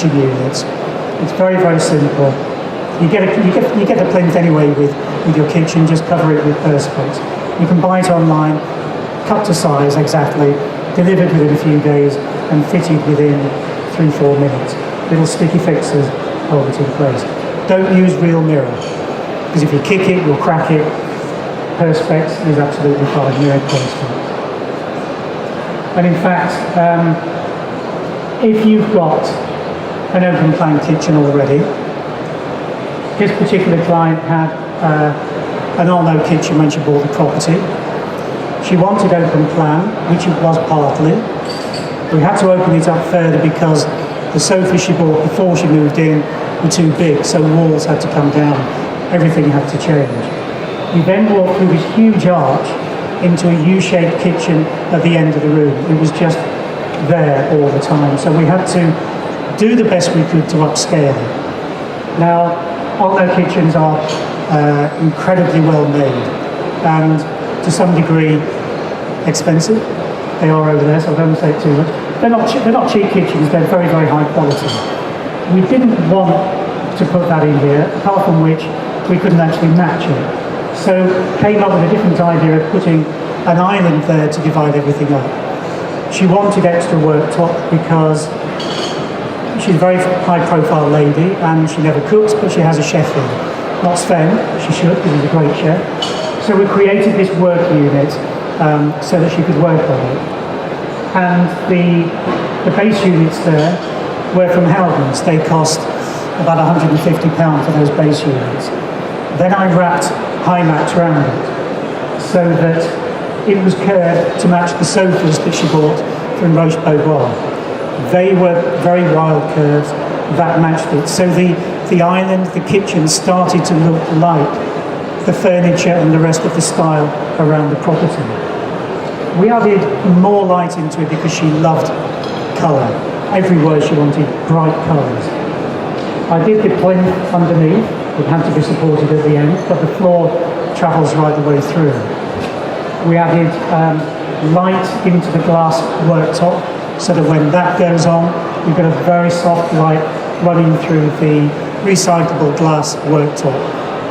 kitchen units. It's very, very simple. You get the plinth anyway with your kitchen, just cover it with Perspex. You can buy it online, cut to size exactly, delivered within a few days and fitted within 3-4 minutes. Little sticky fixers hold it in place. Don't use real mirror, because if you kick it, you'll crack it. Perspex is absolutely fine, mirror Perspex. And in fact, if you've got an open plan kitchen already, this particular client had an all-no kitchen when she bought the property. She wanted open plan, which it was partly. We had to open it up further because the sofas she bought before she moved in were too big, so walls had to come down. Everything had to change. We then walked through this huge arch into a U-shaped kitchen at the end of the room. It was just there all the time. So we had to do the best we could to upscale it. Now, all-no kitchens are incredibly well made and to some degree expensive. They are over there, so I don't say it too much. They're not cheap kitchens, they're very, very high quality. We didn't want to put that in here, apart from which we couldn't actually match it. So came up with a different idea of putting an island there to divide everything up. She wanted extra worktop because she's a very high profile lady and she never cooks, but she has a chef in. Not Sven, she should, because he's a great chef. So we created this work unit so that she could work on it. And the base units there were from Howdens. They cost about £150 for those base units. Then I wrapped high mats around it so that it was curved to match the sofas that she bought from Roche Beaubois. They were very wild curves that matched it. So the island, the kitchen started to look like the furniture and the rest of the style around the property. We added more light into it because she loved colour. Everywhere she wanted bright colours. I did the plinth underneath. It had to be supported at the end, but the floor travels right the way through. We added light into the glass worktop so that when that goes on, you've got a very soft light running through the recyclable glass worktop.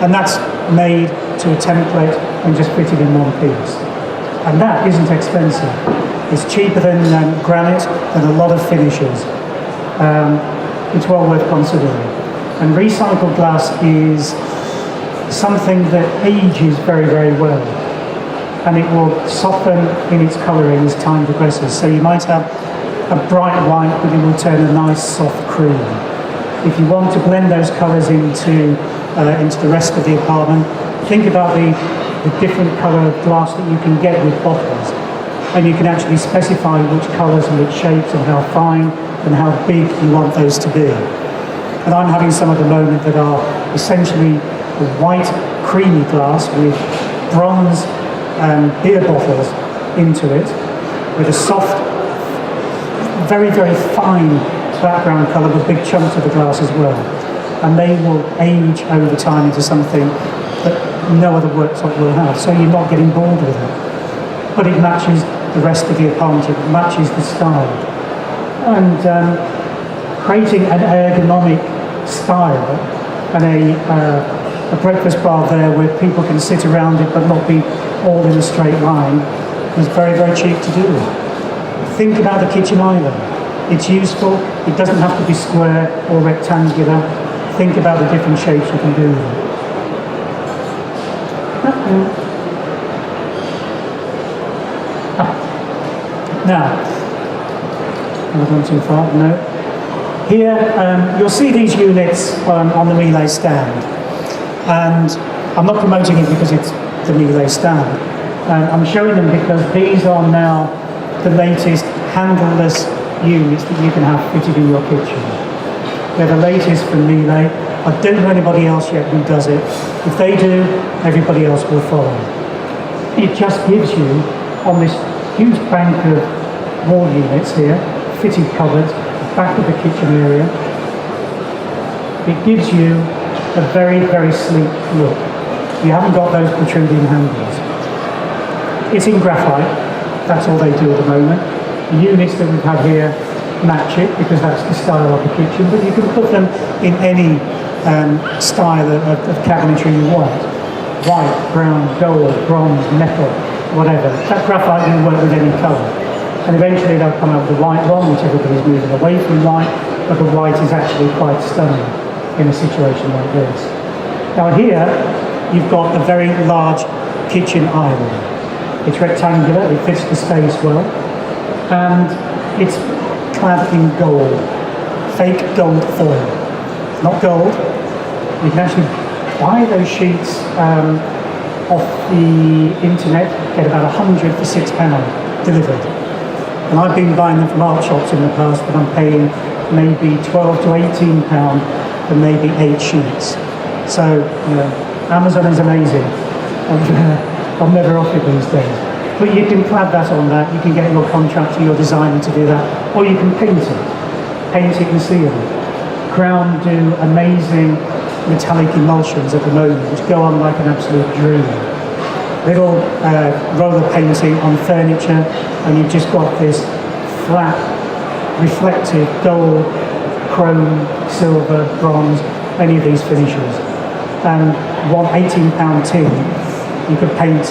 And that's made to a template and just fitted in one piece. And that isn't expensive. It's cheaper than granite and a lot of finishes. It's well worth considering. And recycled glass is something that ages very, very well. And it will soften in its colouring as time progresses. So you might have a bright white, but it will turn a nice soft cream. If you want to blend those colours into the rest of the apartment, think about the different colour of glass that you can get with bottles. And you can actually specify which colours and which shapes and how fine and how big you want those to be. And I'm having some at the moment that are essentially a white creamy glass with bronze beer bottles into it, with a soft, very, very fine background colour with big chunks of the glass as well. And they will age over time into something that no other worktop will have. So you're not getting bored with it. But it matches the rest of the apartment, it matches the style. And creating an ergonomic style and a breakfast bar there where people can sit around it but not be all in a straight line is very, very cheap to do. Think about the kitchen island. It's useful, it doesn't have to be square or rectangular. Think about the different shapes you can do with it. Now, have I gone too far? No. Here, you'll see these units on the Miele stand. And I'm not promoting it because it's the Miele stand. I'm showing them because these are now the latest handleless units that you can have fitted in your kitchen. They're the latest from Miele. I don't know anybody else yet who does it. If they do, everybody else will follow. It just gives you, on this huge bank of wall units here, fitted cupboards, back of the kitchen area, it gives you a very, very sleek look. You haven't got those protruding handles. It's in graphite, that's all they do at the moment. The units that we've had here match it because that's the style of the kitchen, but you can put them in any style of cabinetry you want. White, brown, gold, bronze, metal, whatever. That graphite will work with any colour. And eventually they'll come out with the white one, which everybody's moving away from white, but the white is actually quite stunning in a situation like this. Now here, you've got a very large kitchen island. It's rectangular, it fits the space well, and it's clad in gold, fake gold foil. Not gold. You can actually buy those sheets off the internet, get about 100 for £6 delivered. And I've been buying them from art shops in the past, but I'm paying maybe £12 to £18 for maybe 8 sheets. So, you know, Amazon is amazing. I'm never off it these days. But you can clad that on that, you can get your contractor, your designer to do that, or you can paint it and seal it. Crown do amazing metallic emulsions at the moment, which go on like an absolute dream. Little roller painting on furniture, and you've just got this flat, reflective gold, chrome, silver, bronze, any of these finishes. And one £18 tin, you could paint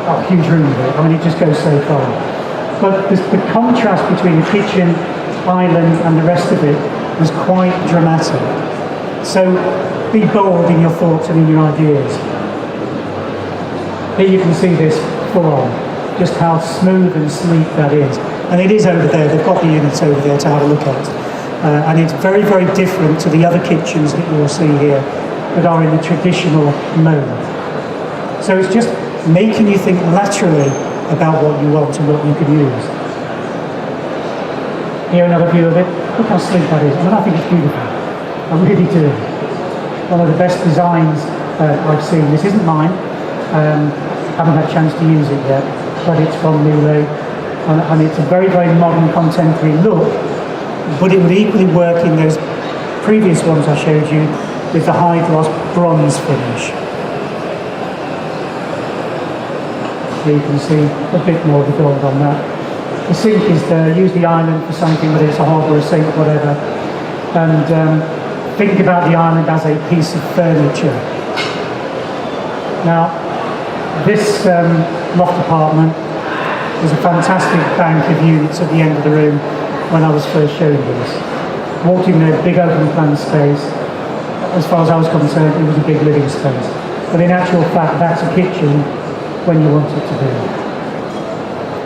a huge room with it. I mean, it just goes so far. But the contrast between the kitchen, island, and the rest of it was quite dramatic. So be bold in your thoughts and in your ideas. Here you can see this full on, just how smooth and sleek that is. And it is over there, they've got the units over there to have a look at. And it's very, very different to the other kitchens that you'll see here that are in the traditional mode. So it's just making you think laterally about what you want and what you can use. Here another view of it. Look how sleek that is. I mean, I think it's beautiful. I really do. One of the best designs I've seen. This isn't mine. Haven't had a chance to use it yet, but it's from Lulu, and it's a very, very modern contemporary look, but it would equally work in those previous ones I showed you with the high gloss bronze finish. Here you can see a bit more of the gold on that. The sink is there. Use the island for something, whether it's a hob or a sink, whatever, and think about the island as a piece of furniture. Now, this loft apartment was a fantastic bank of units at the end of the room when I was first showing this. Walked in there, big open plan space. As far as I was concerned, it was a big living space. But in actual fact, that's a kitchen when you want it to be.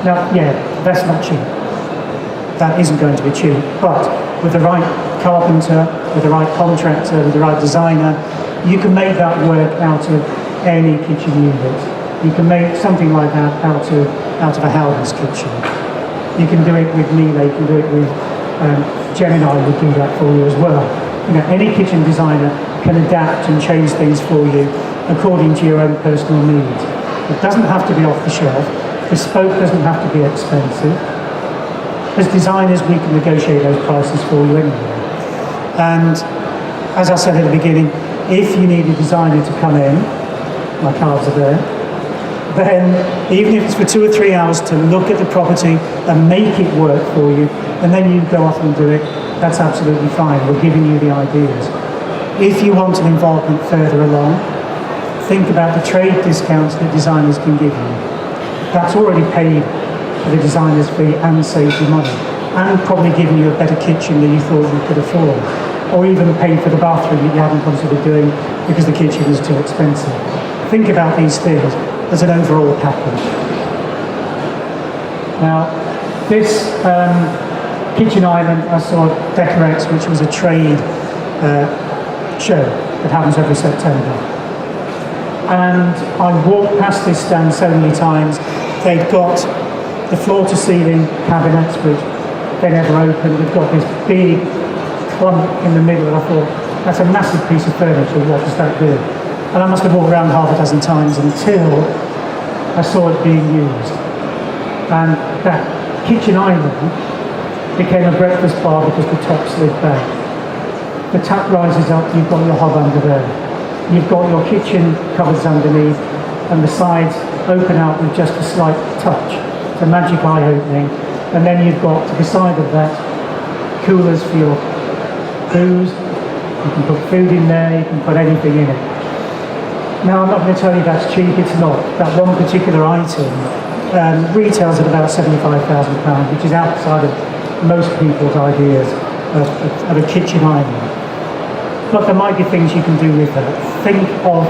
Now, yeah, that's not cheap. That isn't going to be cheap. But with the right carpenter, with the right contractor, with the right designer, you can make that work out of any kitchen unit. You can make something like that out of a Howden's kitchen. You can do it with Miele, you can do it with Gemini would do that for you as well. You know, any kitchen designer can adapt and change things for you according to your own personal needs. It doesn't have to be off the shelf. Bespoke doesn't have to be expensive. As designers, we can negotiate those prices for you anyway. And as I said at the beginning, if you need a designer to come in, my cards are there, then even if it's for 2 or 3 hours to look at the property and make it work for you, and then you go off and do it, that's absolutely fine. We're giving you the ideas. If you want an involvement further along, think about the trade discounts that designers can give you. That's already paid for the designer's fee and saved you money, and probably given you a better kitchen than you thought you could afford, or even paid for the bathroom that you hadn't considered doing because the kitchen was too expensive. Think about these things as an overall package. Now, this kitchen island, I saw at Decorex, which was a trade show that happens every September. And I walked past this stand so many times. They've got the floor-to-ceiling cabinets, which they never open. They've got this big clump in the middle, and I thought, that's a massive piece of furniture, what does that do? And I must have walked around half a dozen times until I saw it being used. And that kitchen island became a breakfast bar because the top slid back. The tap rises up, you've got your hob under there. You've got your kitchen cupboards underneath, and the sides open out with just a slight touch. It's a magic eye opening. And then you've got, to the side of that, coolers for your booze. You can put food in there, you can put anything in it. Now, I'm not going to tell you that's cheap, it's not. That one particular item retails at about £75,000, which is outside of most people's ideas of a kitchen island. But there might be things you can do with that. Think of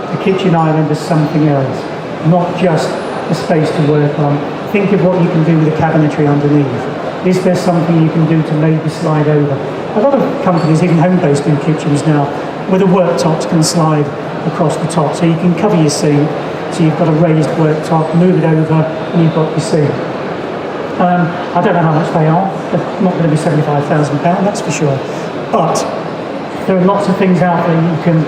the kitchen island as something else, not just a space to work on. Think of what you can do with the cabinetry underneath. Is there something you can do to maybe slide over? A lot of companies, even home-based, do kitchens now, where the worktops can slide across the top. So you can cover your sink, so you've got a raised worktop, move it over, and you've got your sink. I don't know how much they are. They're not going to be £75,000, that's for sure. But there are lots of things out there you can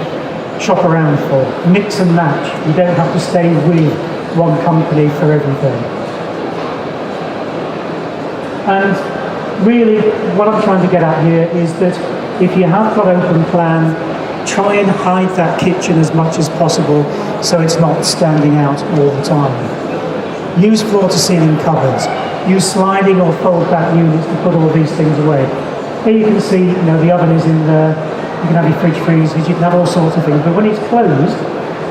shop around for. Mix and match. You don't have to stay with one company for everything. And really, what I'm trying to get at here is that if you have got open plan, try and hide that kitchen as much as possible so it's not standing out all the time. Use floor-to-ceiling cupboards. Use sliding or fold-back units to put all these things away. Here you can see, the oven is in there. You can have your fridge freezers. You can have all sorts of things. But when it's closed,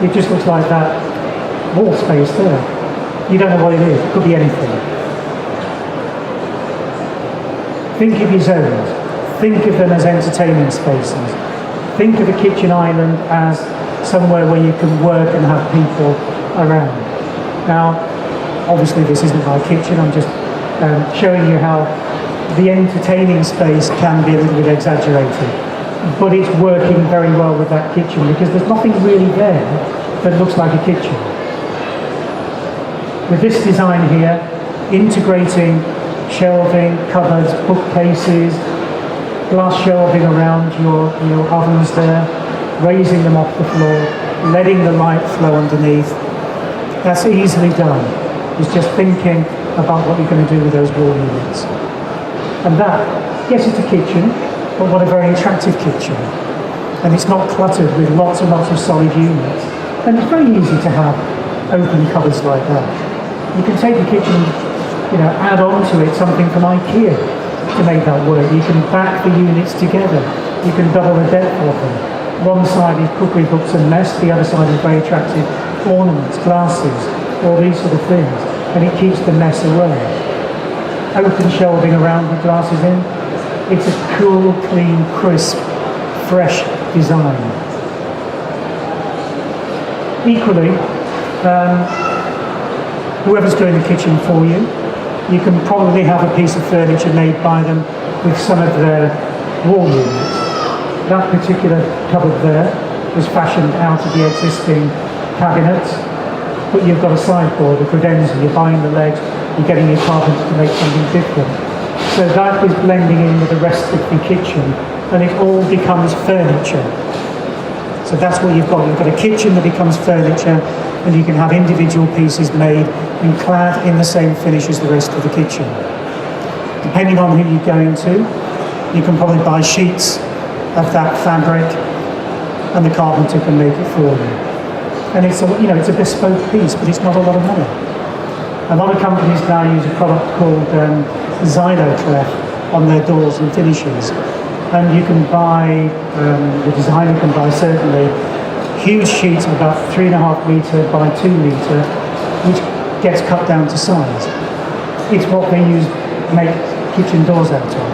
it just looks like that wall space there. You don't know what it is. It could be anything. Think of your zones. Think of them as entertainment spaces. Think of a kitchen island as somewhere where you can work and have people around. Now, obviously this isn't my kitchen, I'm just showing you how the entertaining space can be a little bit exaggerated. But it's working very well with that kitchen because there's nothing really there that looks like a kitchen. With this design here, integrating shelving, cupboards, bookcases, glass shelving around your ovens there, raising them off the floor, letting the light flow underneath. That's easily done. It's just thinking about what you're going to do with those wall units. And that, yes, it's a kitchen, but what a very attractive kitchen. And it's not cluttered with lots and lots of solid units. And it's very easy to have open cupboards like that. You can take the kitchen, add on to it something from IKEA to make that work. You can back the units together. You can double the depth of them. One side is cookery books and mess, the other side is very attractive ornaments, glasses, all these sort of things. And it keeps the mess away. Open shelving around with glasses in. It's a cool, clean, crisp, fresh design. Equally, whoever's doing the kitchen for you, you can probably have a piece of furniture made by them with some of their wall units. That particular cupboard there was fashioned out of the existing cabinets, but you've got a sideboard, a credenza, you're buying the legs, you're getting your carpenter to make something different. So that is blending in with the rest of the kitchen, and it all becomes furniture. So that's what you've got. You've got a kitchen that becomes furniture, and you can have individual pieces made and clad in the same finish as the rest of the kitchen. Depending on who you're going to, you can probably buy sheets of that fabric, and the carpenter can make it for you. And it's a bespoke piece, but it's not a lot of money. A lot of companies now use a product called Xyloclef on their doors and finishes. And you can buy, the designer can buy certainly, huge sheets of about 3.5 metre by 2 metre, which gets cut down to size. It's what they make kitchen doors out of.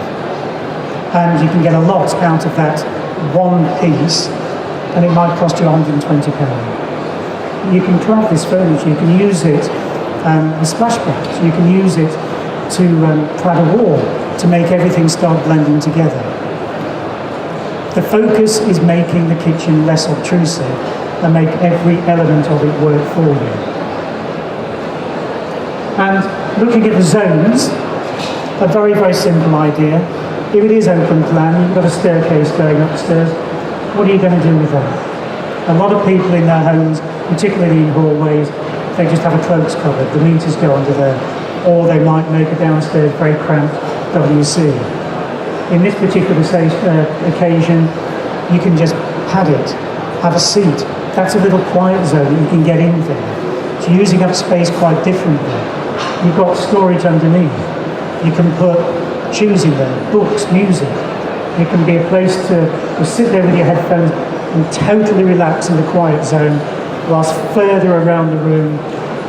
And you can get a lot out of that one piece, and it might cost you £120. You can clad this furniture, you can use it as splashbacks, you can use it to clad a wall, to make everything start blending together. The focus is making the kitchen less obtrusive and make every element of it work for you. And looking at the zones, a very, very simple idea. If it is open plan, you've got a staircase going upstairs, what are you going to do with that? A lot of people in their homes, particularly in hallways, they just have a cloaks cupboard, the meters go under there, or they might make a downstairs very cramped WC. In this particular occasion, you can just pad it, have a seat. That's a little quiet zone that you can get in there. So you're using up space quite differently. You've got storage underneath. You can put choosing there, books, music. It can be a place to sit there with your headphones and totally relax in the quiet zone, whilst further around the room,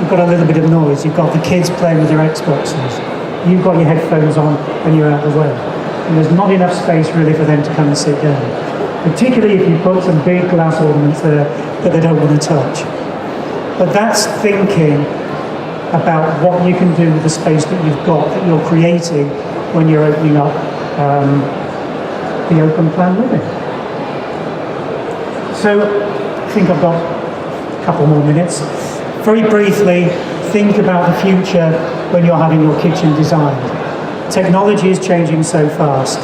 you've got a little bit of noise. You've got the kids playing with their Xboxes. You've got your headphones on and you're out of the way. And there's not enough space really for them to come and sit down. Particularly if you put some big glass ornaments there that they don't want to touch. But that's thinking about what you can do with the space that you've got, that you're creating when you're opening up the open plan living. So I think I've got a couple more minutes. Very briefly, think about the future when you're having your kitchen designed. Technology is changing so fast.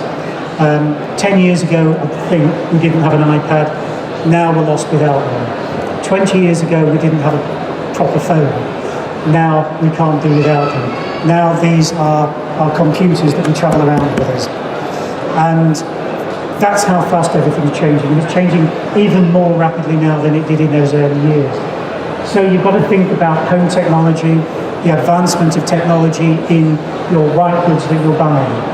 10 years ago, I think we didn't have an iPad. Now we're lost without one. 20 years ago, we didn't have a proper phone. Now we can't do without them. Now these are our computers that we travel around with us. And that's how fast everything's changing. And it's changing even more rapidly now than it did in those early years. So you've got to think about home technology, the advancement of technology in your white goods that you're buying.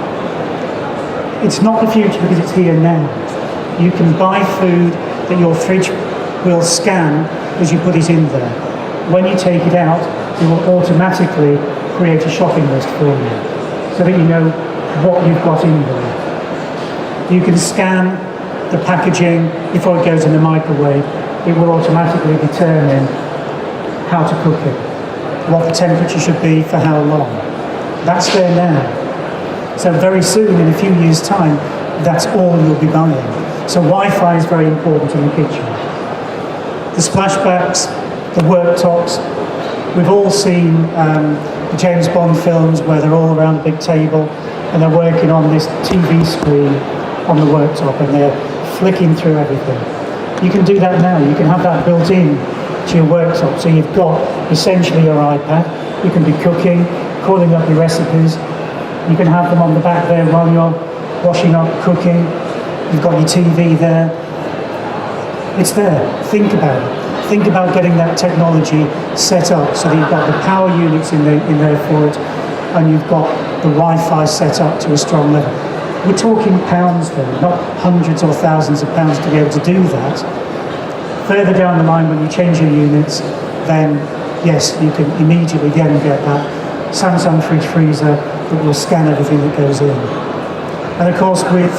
It's not the future because it's here now. You can buy food that your fridge will scan as you put it in there. When you take it out, it will automatically create a shopping list for you so that you know what you've got in there. You can scan the packaging before it goes in the microwave. It will automatically determine how to cook it, what the temperature should be for how long. That's there now. So very soon, in a few years' time, that's all you'll be buying. So Wi-Fi is very important in the kitchen. The splashbacks, the worktops. We've all seen the James Bond films where they're all around a big table and they're working on this TV screen on the worktop and they're flicking through everything. You can do that now. You can have that built in to your worktop. So you've got essentially your iPad. You can be cooking, calling up your recipes. You can have them on the back there while you're washing up, cooking. You've got your TV there. It's there. Think about it. Think about getting that technology set up so that you've got the power units in there for it, and you've got the Wi-Fi set up to a strong level. We're talking pounds there, not hundreds or thousands of pounds to be able to do that. Further down the line, when you change your units, then yes, you can immediately again get that Samsung fridge freezer that will scan everything that goes in. And of course, with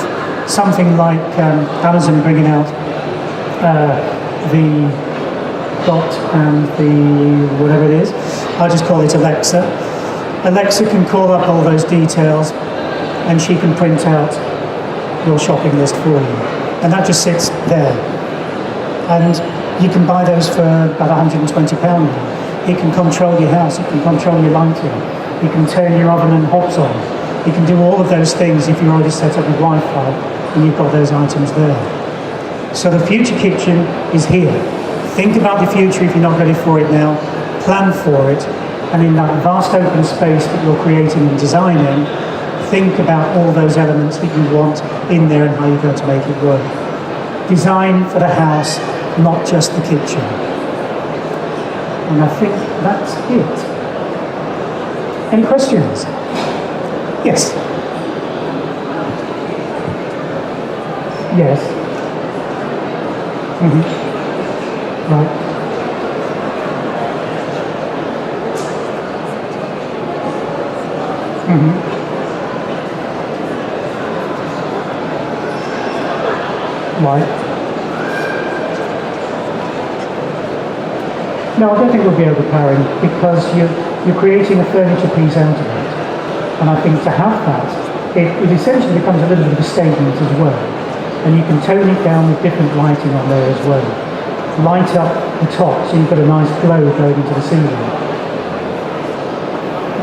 something like Amazon bringing out the Dot and the whatever it is, I just call it Alexa. Alexa can call up all those details and she can print out your shopping list for you. And that just sits there. And you can buy those for about £120 now. It can control your house, it can control your lighting, it can turn your oven and hobs on. You can do all of those things if you're already set up with Wi-Fi and you've got those items there. So the future kitchen is here. Think about the future if you're not ready for it now. Plan for it. And in that vast open space that you're creating and designing, think about all those elements that you want in there and how you're going to make it work. Design for the house, not just the kitchen. And I think that's it. Any questions? Yes. Yes. Mm-hmm. Right. Mm-hmm. Right. No, I don't think it will be overpowering because you're creating a furniture piece out of it. And I think to have that, it essentially becomes a little bit of a statement as well. And you can tone it down with different lighting on there as well. Light up the top so you've got a nice glow going into the ceiling.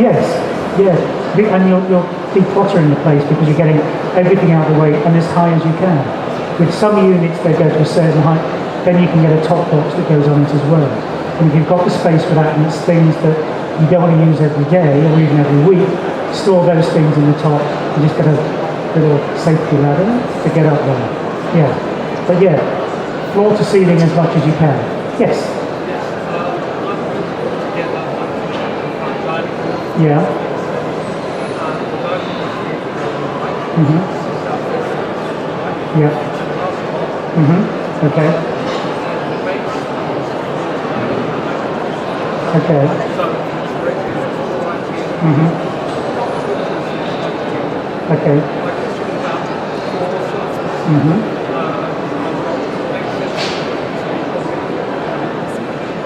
Yes, yes. And you're decluttering the place because you're getting everything out of the way and as high as you can. With some units they go to a certain height, then you can get a top box that goes on it as well. And if you've got the space for that and it's things that you don't want to use every day or even every week, store those things in the top and just get a little safety ladder to get up there. Yeah, but yeah, floor to ceiling as much as you can. Yes? Yeah. Yeah. Okay. Okay. Okay.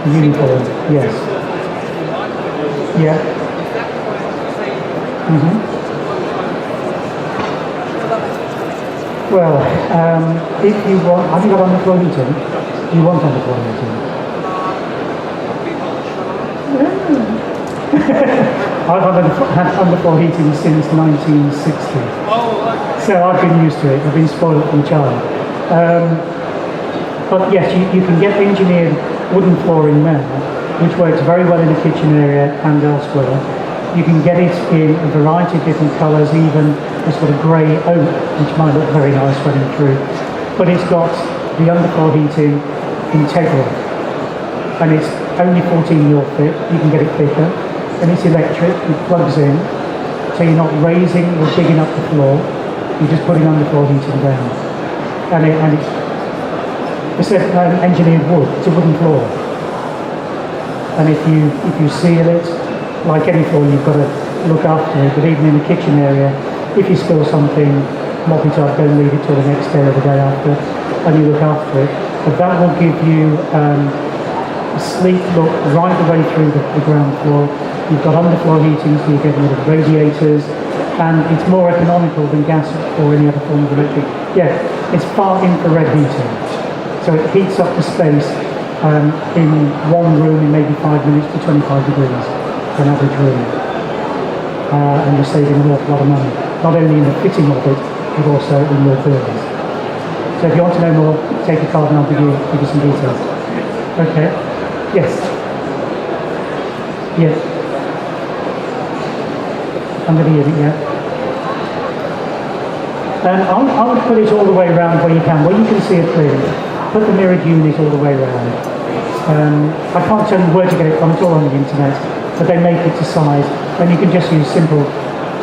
Uniform. Yes. Yeah. Well, if you want, have you got underfloor heating? You want underfloor heating? I've had underfloor heating since 1960. So I've been used to it. I've been spoiled from a child. But yes, you can get engineered wooden flooring there, which works very well in the kitchen area and elsewhere. You can get it in a variety of different colours, even a sort of grey oak, which might look very nice running through. But it's got the underfloor heating integral, and it's only 14 mil thick. You can get it thicker, and it's electric. It plugs in, so you're not raising or digging up the floor. You're just putting underfloor heating down, and it's engineered wood. It's a wooden floor, and if you seal it, like any floor, you've got to look after it. But even in the kitchen area, if you spill something, mop it up, don't leave it till the next day or the day after, and you look after it. But that will give you a sleek look right the way through the ground floor. You've got underfloor heating, so you're getting rid of radiators, and it's more economical than gas or any other form of electric. Yeah, it's far infrared heating. So it heats up the space in one room in maybe 5 minutes to 25 degrees for an average room. And you're saving an awful lot of money, not only in the fitting of it, but also in your bills. So if you want to know more, take a card and I'll give you some details. Okay. Yes. Yeah. Under the unit, yeah. I would put it all the way around where you can see it clearly. Put the mirrored unit all the way around. I can't tell you where to get it from, it's all on the internet, but they make it to size, and you can just use simple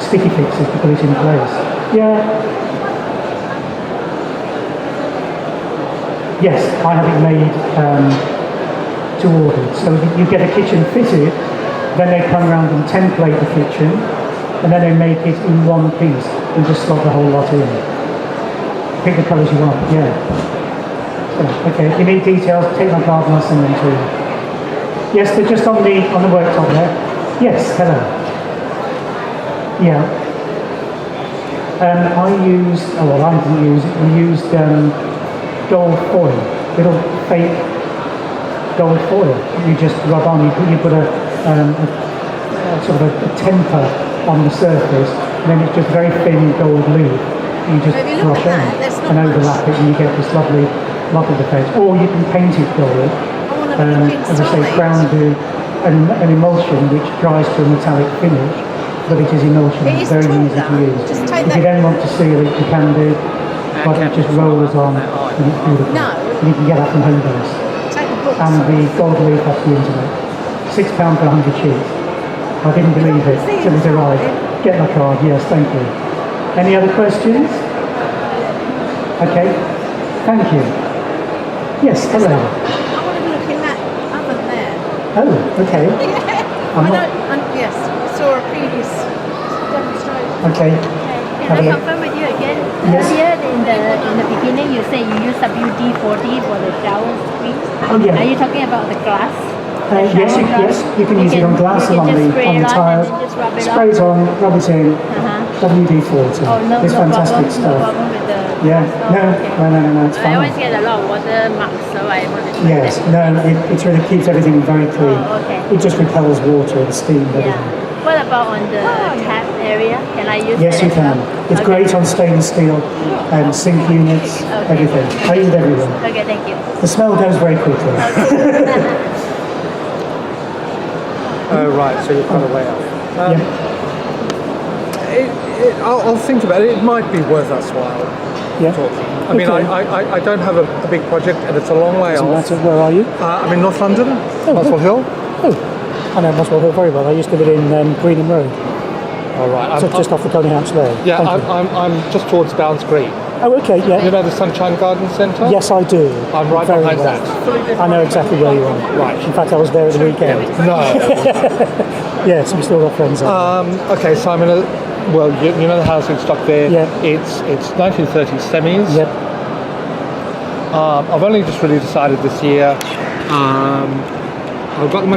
sticky fixes to put it in place. Yeah. Yes, I have it made to order. So you get a kitchen fitted, then they come around and template the kitchen, and then they make it in one piece and just slot the whole lot in. Pick the colours you want, yeah. Okay, if you need details, take my card and I'll send them to you. Yes, they're just on the worktop there. Yes, hello. Yeah. I didn't use it. We used gold foil, little fake gold foil. You just rub on. You put a sort of a temper on the surface, and then it's just very thin gold leaf. You just brush on and overlap it, and you get this lovely effect. Or you can paint it gold. As I say, brown do an emulsion which dries to a metallic finish, but it is emulsion, very easy to use. If you then want to seal it, you can do, but it just rolls on and it's beautiful. And you can get that from Home Base. And the gold leaf off the internet. £6 for 100 sheets. I didn't believe it till it arrived. Get my card, yes, thank you. Any other questions? Okay, thank you. Yes, hello. I want to look in that oven there. Oh, okay. Yes, I saw a previous demonstration. Okay. Can I confirm with you again? Yes. Earlier in the beginning, you said you use WD-40 for the shower screen. Oh, yeah. Are you talking about the glass? Yes, you can use it on glass and on the tiles. Spray it on, rub it in. WD-40. Oh, no, It's fantastic stuff. No problem with the Yeah, glass. no, it's I always fine. get a lot of water marks, so I wanted to Yes, no, it really keeps everything very clean. Oh, okay. It just repels water and steam. Yeah. What about on the tap area? Can I use Yes, that you as can. well? It's great on stainless steel and sink units, everything. I use everything. Okay, thank you. The smell goes very quickly. Oh, right, so you've got a way out. Yeah. I'll think about it. It might be worth us while Yeah. talking. I mean, Okay. I don't have a big project, and it's a long way Doesn't off. matter. Where are you? I'm in North London, Muswell Hill. Oh, I know Muswell Hill very well. I used to live in Greenham Road. All right. So just off the Coney Hatch there. Yeah, Thank you. I'm just towards Bounds Green. Oh, okay, yeah. You know the Sunshine Garden Centre? Yes, I do. I'm right Very behind well. that. I know exactly where you are. Right. In fact, I was there at the weekend. No. Yes, we still got friends there. Okay, so I'm in a. Well, you know the housing stock there. Yeah. It's 1930s semis. Yep. I've only just really decided this year. I've got them